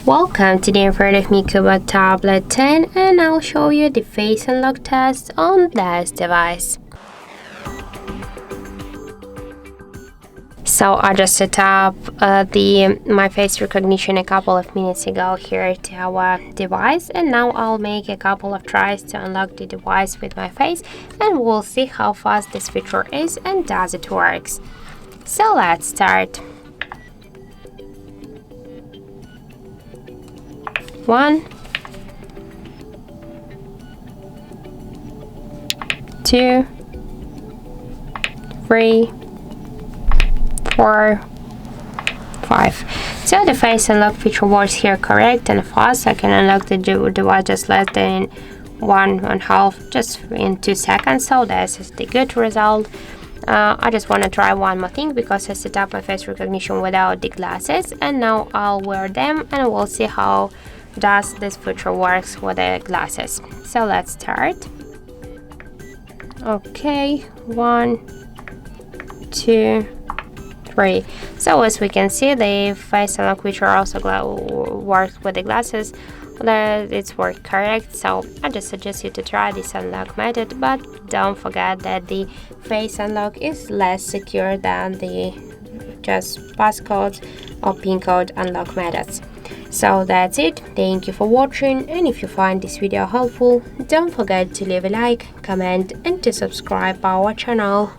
Welcome, today in front of me CUBOT Tablet 10 and I'll show you the face unlock test on this device. So I just set up my face recognition a couple of minutes ago here to our device, and now I'll make a couple of tries to unlock the device with my face, and we'll see how fast this feature is and does it works. So let's start. 1, 2, 3, 4, 5. So the face unlock feature works here correct and fast. I can unlock the device just less than 1.5, just in 2 seconds. So this is the good result. I just want to try one more thing because I set up my face recognition without the glasses, and now I'll wear them and we'll see how does this feature works with the glasses. So let's start. Okay, 1, 2, 3. So as we can see, the face unlock feature also works with the glasses. It's worked correct, so I just suggest you to try this unlock method, but don't forget that the face unlock is less secure than the just passcode or pin code unlock methods. So that's it. Thank you for watching, and if you find this video helpful, don't forget to leave a like, comment and to subscribe our channel.